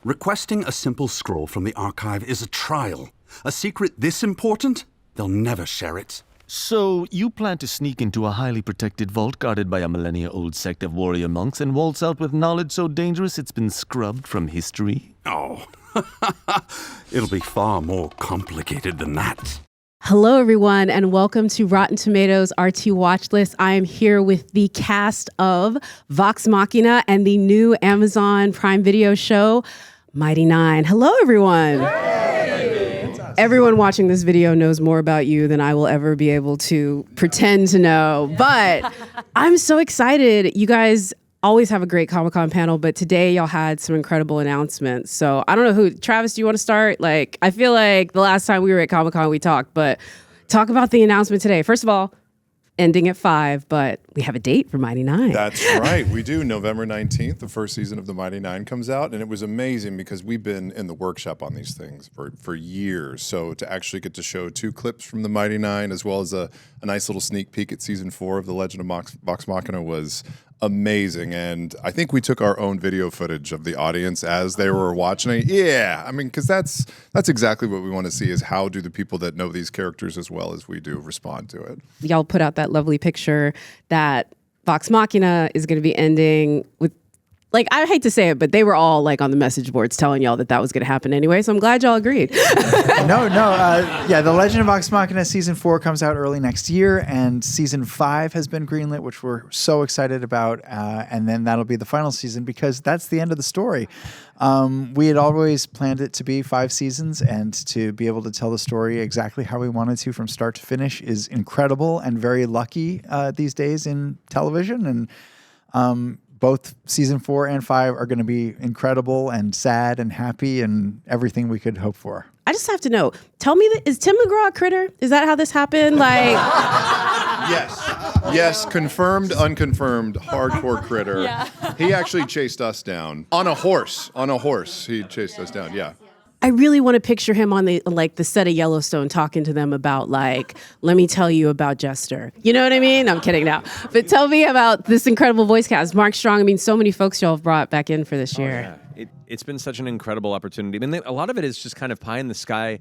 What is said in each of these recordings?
Requesting a simple scroll from the archive is a trial. A secret this important? They'll never share it. So, you plan to sneak into a highly protected vault guarded by a millennia-old sect of warrior monks and waltz out with knowledge so dangerous it's been scrubbed from history? Oh, it'll be far more complicated than that. Hello, everyone, and welcome to Rotten Tomatoes RT Watch List. I am here with the cast of Vox Machina and the new Amazon Prime Video show, Mighty Nein. Hello, everyone. Everyone watching this video knows more about you than I will ever be able to pretend to know. But I'm so excited. You guys always have a great Comic-Con panel, but today y'all had some incredible announcements. So I don't know who, Travis, do you want to start? I feel like the last time we were at Comic-Con we talked, but talk about the announcement today. First of all, ending at 5, but we have a date for Mighty Nein. That's right. We do. November 19th, the first season of the Mighty Nein comes out, and it was amazing because we've been in the workshop on these things for years. So to actually get to show 2 clips from the Mighty Nein, as well as a nice little sneak peek at season 4 of The Legend of Vox Machina was amazing. And I think we took our own video footage of the audience as they were watching it. Yeah, I mean, because that's exactly what we want to see, is how do the people that know these characters as well as we do respond to it. Y'all put out that lovely picture that Vox Machina is going to be ending with, I hate to say it, but they were all on the message boards telling y'all that was going to happen anyway. So I'm glad y'all agreed. Yeah, The Legend of Vox Machina season 4 comes out early next year, and season 5 has been greenlit, which we're so excited about. And then that'll be the final season because that's the end of the story. We had always planned it to be 5 seasons, and to be able to tell the story exactly how we wanted to from start to finish is incredible and very lucky these days in television. And both season 4 and 5 are going to be incredible and sad and happy and everything we could hope for. I just have to know, tell me, is Tim McGraw a critter? Is that how this happened? Yes, confirmed, unconfirmed, hardcore critter. Yeah. He actually chased us down on a horse. He chased us down, yeah. I really want to picture him on the set of Yellowstone talking to them about let me tell you about Jester. You know what I mean? I'm kidding now. But tell me about this incredible voice cast. Mark Strong, I mean, so many folks y'all have brought back in for this year. Yeah. It's been such an incredible opportunity. I mean, a lot of it is just kind of pie in the sky,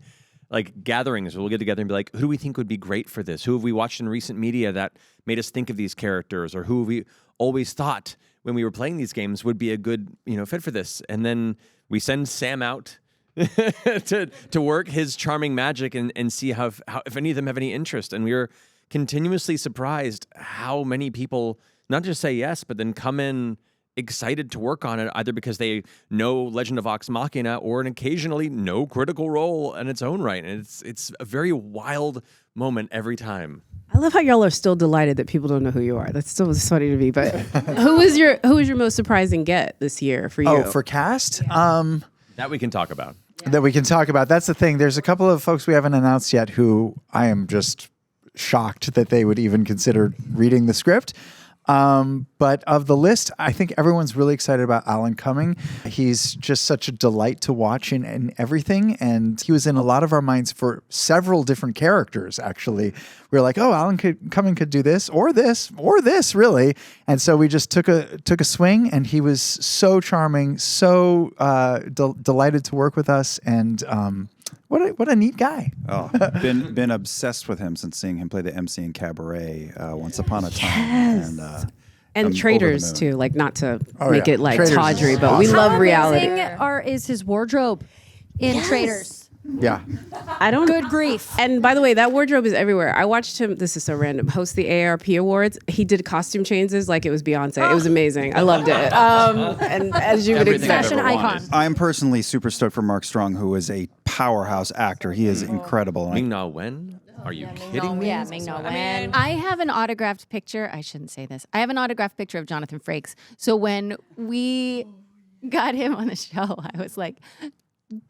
gatherings. We'll get together and be like, who do we think would be great for this? Who have we watched in recent media that made us think of these characters? Or who have we always thought when we were playing these games would be a good fit for this? And then we send Sam out to work his charming magic and see how if any of them have any interest. And we were continuously surprised how many people not just say yes, but then come in excited to work on it, either because they know Legend of Vox Machina or occasionally know Critical Role in its own right. And it's a very wild moment every time. I love how y'all are still delighted that people don't know who you are. That's still funny to me. But who was your most surprising get this year for you? Oh, for cast? Yeah. That we can talk about. That we can talk about. That's the thing. There's a couple of folks we haven't announced yet who I am just shocked that they would even consider reading the script. But of the list, I think everyone's really excited about Alan Cumming. He's just such a delight to watch in everything. And he was in a lot of our minds for several different characters, actually. We were like, oh, Alan Cumming could do this, really. And so we just took a swing, and he was so charming, so delighted to work with us. And what a neat guy. Oh, been obsessed with him since seeing him play the MC in Cabaret Once Upon a Time. Yes. And Traitors too, not to make it Traitors tawdry, but awesome. we love reality. Is his wardrobe in Traitors? Yeah. Good grief. And by the way, that wardrobe is everywhere. I watched him, this is so random, host the AARP Awards. He did costume changes like it was Beyonce. It was amazing. I loved it. And as you would expect. Fashion icon. I'm personally super stoked for Mark Strong, who is a powerhouse actor. He is incredible. Ming-Na Wen? Are you kidding me? Yeah, Ming-Na Wen. I have an autographed picture. I shouldn't say this. I have an autographed picture of Jonathan Frakes. So when we got him on the show, I was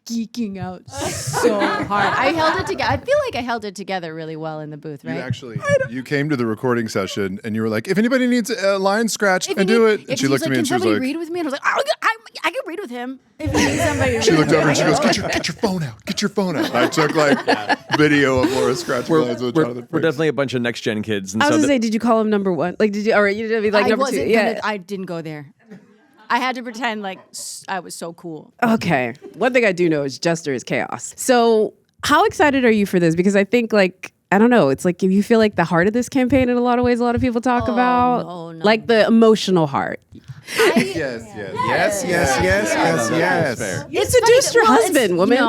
geeking out so hard. I held it together. I feel like I held it together really well in the booth, right? You came to the recording session and you were like, if anybody needs a line scratched, I do it. And she looked at me and she was like, read with me? And I was like, I can read with him. If you need somebody to she read looked with over and she me. goes, get your phone out. Get your phone out. And I took video of Laura scratching lines with Jonathan Frakes. We're definitely a bunch of next gen kids. And I was going to say, did you call him number one? Did you be number two? Yeah. I didn't go there. I had to pretend like I was so cool. Okay. One thing I do know is Jester is chaos. So how excited are you for this? Because I think like, I don't know, it's like if you feel like the heart of this campaign in a lot of ways a lot of people talk about. no. Like the emotional heart. Yes. You seduced your husband, woman.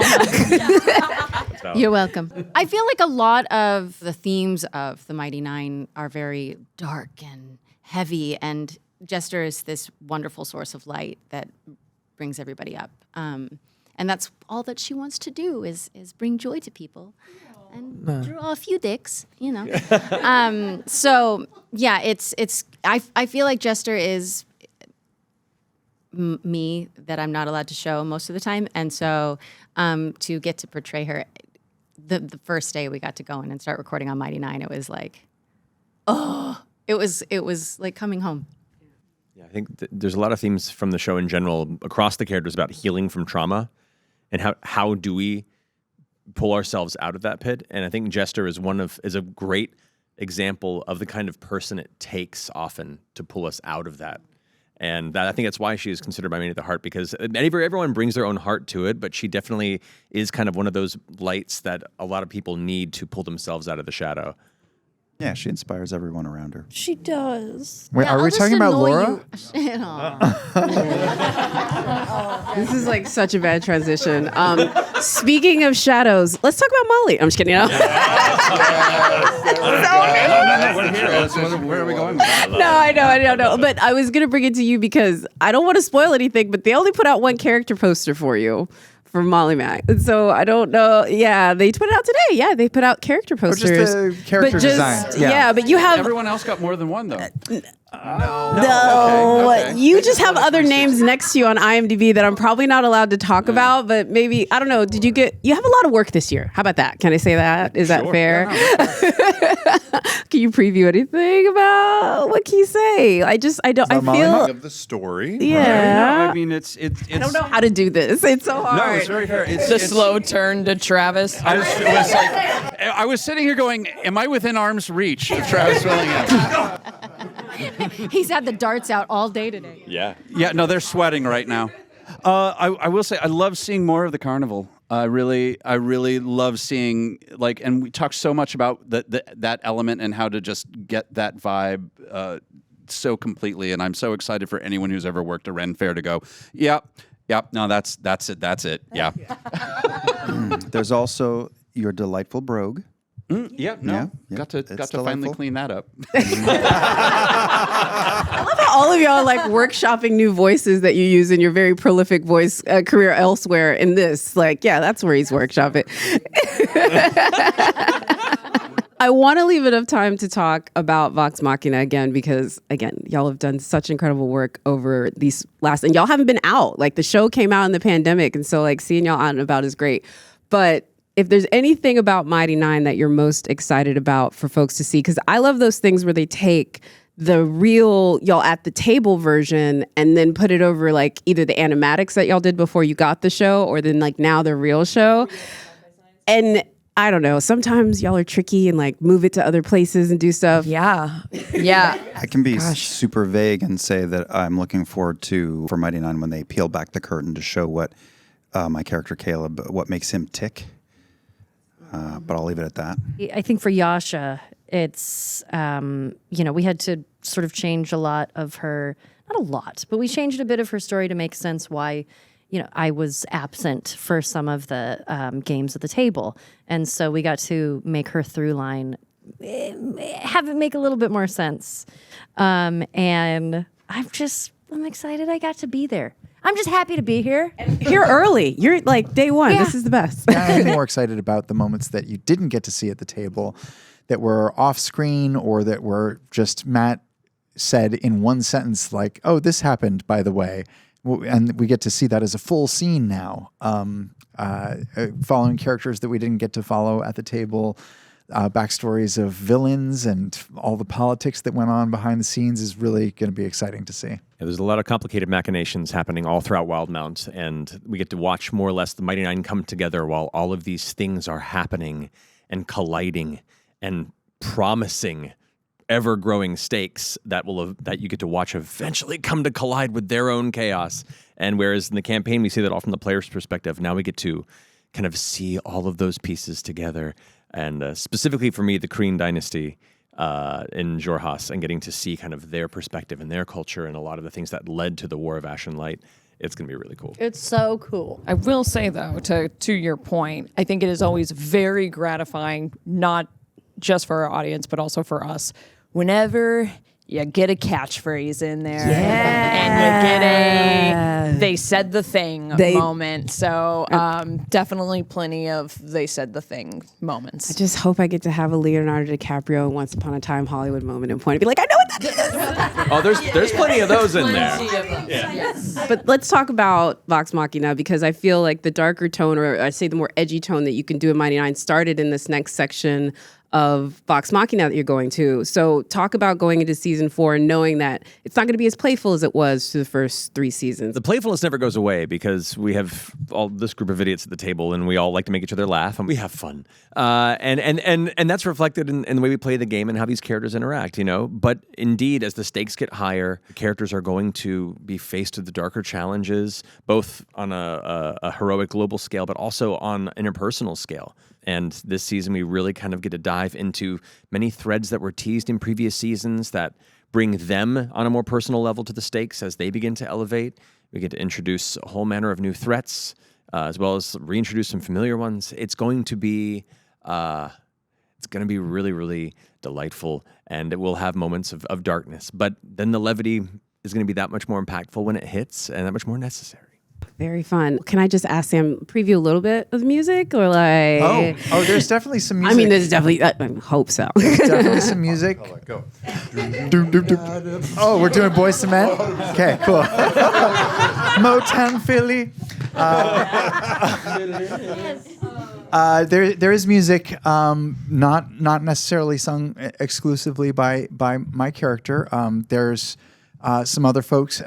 You're welcome. I feel like a lot of the themes of the Mighty Nine are very dark and heavy, and Jester is this wonderful source of light that brings everybody up. And that's all that she wants to do is bring joy to people and draw a few dicks, you know. So yeah, I feel like Jester is me that I'm not allowed to show most of the time, and so to get to portray her, the first day we got to go in and start recording on Mighty Nine, it was like, it was like coming home. Yeah, I think there's a lot of themes from the show in general across the characters about healing from trauma, and how do we pull ourselves out of that pit. And I think Jester is a great example of the kind of person it takes often to pull us out of that. And I think that's why she is considered by many the heart, because everyone brings their own heart to it, but she definitely is kind of one of those lights that a lot of people need to pull themselves out of the shadow. Yeah, she inspires everyone around her. She does. Wait, are we talking about Laura? This is like such a bad transition. Speaking of shadows, let's talk about Molly. I'm just kidding. You know? Where are we going with that? No, I know. But I was going to bring it to you because I don't want to spoil anything, but they only put out one character poster for you for Mollymauk. And so I don't know. Yeah, they put it out today. Yeah, they put out character posters. Just the character design. Yeah, but you have... Everyone else got more than one, though. No, Okay. You just have other names next to you on IMDb that I'm probably not allowed to talk about, but maybe, I don't know, you have a lot of work this year. How about that? Can I say that? Is that fair? Can you preview anything about what can you say? I feel of the story. Yeah. I mean, it's I don't know how to do this. It's so hard. No, it's very fair. The slow turn to Travis. I was sitting here going, am I within arm's reach of Travis Willingham? He's had the darts out all day today. Yeah. Yeah, no, they're sweating right now. I will say I love seeing more of the carnival. I really love seeing, like, and we talked so much about that element and how to just get that vibe so completely. And I'm so excited for anyone who's ever worked a Ren Fair to go, yep, no, that's it, yeah. There's also your delightful brogue. Yeah, got to finally clean that up. I love how all of y'all are like workshopping new voices that you use in your very prolific voice career elsewhere in this. Like, yeah, that's where he's workshopping. I want to leave enough time to talk about Vox Machina again, because again, y'all have done such incredible work over these and y'all haven't been out. Like the show came out in the pandemic, and so like seeing y'all out and about is great. But if there's anything about Mighty Nine that you're most excited about for folks to see, because I love those things where they take the real y'all at the table version and then put it over like either the animatics that y'all did before you got the show, or then like now the real show. And I don't know, sometimes y'all are tricky and like move it to other places and do stuff. Yeah. I can be super vague and say that I'm looking forward for Mighty Nine when they peel back the curtain to show what my character Caleb, what makes him tick. But I'll leave it at that. I think for Yasha, it's, we had to sort of change a lot of her, not a lot, but we changed a bit of her story to make sense why, I was absent for some of the games at the table. And so we got to make her through line, have it make a little bit more sense. And I'm excited I got to be there. I'm just happy to be here. Here early. You're like day one. Yeah. This is the best. I'm more excited about the moments that you didn't get to see at the table, that were off screen, or that were just Matt said in one sentence, like, "Oh, this happened, by the way," and we get to see that as a full scene now, following characters that we didn't get to follow at the table. Backstories of villains and all the politics that went on behind the scenes is really going to be exciting to see. Yeah, there's a lot of complicated machinations happening all throughout Wildmount, and we get to watch more or less the Mighty Nine come together while all of these things are happening and colliding and promising ever growing stakes that you get to watch eventually come to collide with their own chaos. And whereas in the campaign we see that all from the player's perspective, now we get to kind of see all of those pieces together. And specifically for me, the Kryn dynasty in Xhorhas, and getting to see kind of their perspective and their culture and a lot of the things that led to the War of Ash and Light. It's going to be really cool. It's so cool. I will say, though, to your point, I think it is always very gratifying, not just for our audience, but also for us, whenever you get a catchphrase in there and you get a they said the thing moment. So definitely plenty of they said the thing moments. I just hope I get to have a Leonardo DiCaprio in Once Upon a Time Hollywood moment and point and be like, I know what that is. Oh, there's plenty of those in there. Yes. But let's talk about Vox Machina, because I feel like the darker tone, or I say the more edgy tone that you can do in Mighty Nein, started in this next section of Vox Machina that you're going to. So talk about going into season 4 and knowing that it's not going to be as playful as it was through the first 3 seasons. The playfulness never goes away because we have all this group of idiots at the table and we all like to make each other laugh and we have fun. And that's reflected in the way we play the game and how these characters interact, you know? But indeed, as the stakes get higher, the characters are going to be faced with the darker challenges, both on a heroic global scale, but also on an interpersonal scale. And this season, we really kind of get to dive into many threads that were teased in previous seasons that bring them on a more personal level to the stakes as they begin to elevate. We get to introduce a whole manner of new threats, as well as reintroduce some familiar ones. It's going to be really, really delightful, and it will have moments of darkness. But then the levity is going to be that much more impactful when it hits, and that much more necessary. Very fun. Can I just ask Sam, preview a little bit of the music, or like? Oh, there's definitely some music. I mean, there's definitely. I hope so. There's definitely some music. Go. Oh, we're doing Boys to Men? Okay, cool. Motown Philly. There is music, not necessarily sung exclusively by my character. There's some other folks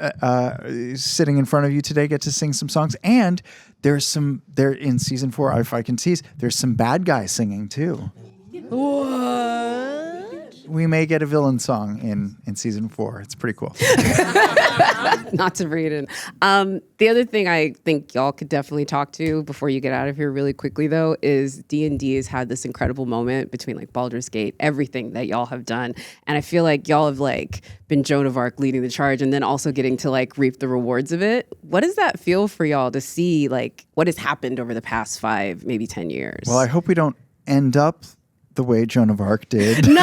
sitting in front of you today get to sing some songs, and there's there in season 4. If I can tease, there's some bad guys singing too. What? We may get a villain song in season 4. It's pretty cool. Not to bring it in. The other thing I think y'all could definitely talk to before you get out of here really quickly, though, is D&D has had this incredible moment between like Baldur's Gate, everything that y'all have done. And I feel like y'all have like been Joan of Arc leading the charge and then also getting to like reap the rewards of it. What does that feel for y'all to see like what has happened over the past 5, maybe 10 years? Well, I hope we don't end up the way Joan of Arc did. No!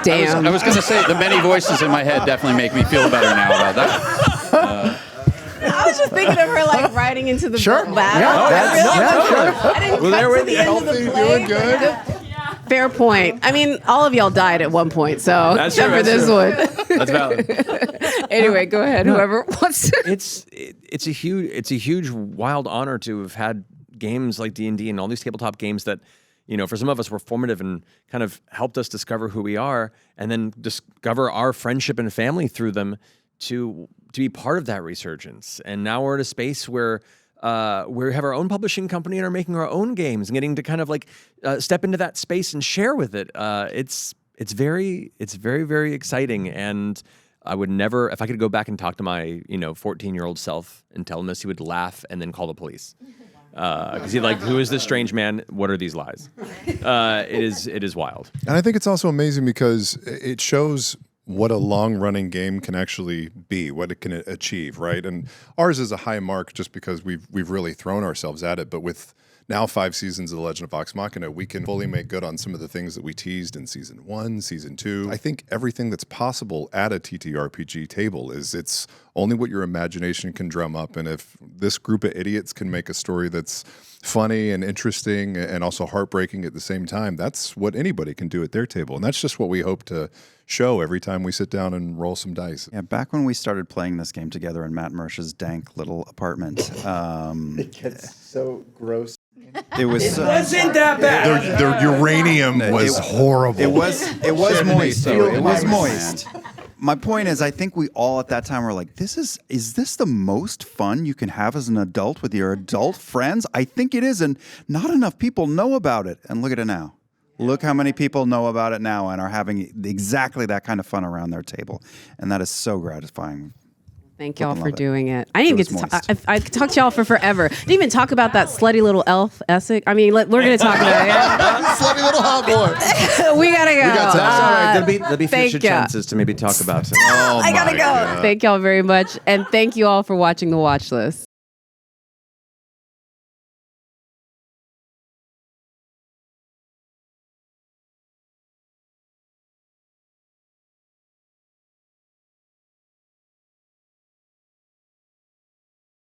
Damn. I was going to say, the many voices in my head definitely make me feel better now about that. I was just thinking of her like riding into the battle. Sure. I didn't cut to the end of the play. Doing good. Fair point. I mean, all of y'all died at one point, so except for this one. That's valid. Anyway, go ahead. Whoever wants to. It's a huge wild honor to have had games like D&D and all these tabletop games that, you know, for some of us were formative and kind of helped us discover who we are, and then discover our friendship and family through them to be part of that resurgence. And now we're at a space where we have our own publishing company and are making our own games and getting to kind of like step into that space and share with it. It's very, very exciting. And I would never, if I could go back and talk to my 14-year-old self and tell him this, he would laugh and then call the police. Because he's like, who is this strange man? What are these lies? It is wild. And I think it's also amazing because it shows what a long-running game can actually be, what it can achieve, right? And ours is a high mark just because we've really thrown ourselves at it. But with now 5 seasons of The Legend of Vox Machina, we can fully make good on some of the things that we teased in season 1, season 2. I think everything that's possible at a TTRPG table it's only what your imagination can drum up. And if this group of idiots can make a story that's funny and interesting and also heartbreaking at the same time, that's what anybody can do at their table. And that's just what we hope to show every time we sit down and roll some dice. Yeah, back when we started playing this game together in Matt Mercer's dank little apartment. It gets so gross. It wasn't that bad. Their uranium was horrible. It was moist. Though. It was moist. My point is, I think we all at that time were like, is this the most fun you can have as an adult with your adult friends? I think it is, and not enough people know about it. And look at it now. Look how many people know about it now and are having exactly that kind of fun around their table. And that is so gratifying. Thank y'all Fucking for love it. doing it. I didn't It even was get to talk. I could talk to y'all for forever. Didn't even talk about that slutty little elf Essex. I mean, we're going to talk about it. Slutty little hot boy. We got to go. got time. That's all right. There'll be thank future ya. chances to maybe talk about it. Oh, I got to my go. God. Thank y'all very much. And thank you all for watching The Watch List.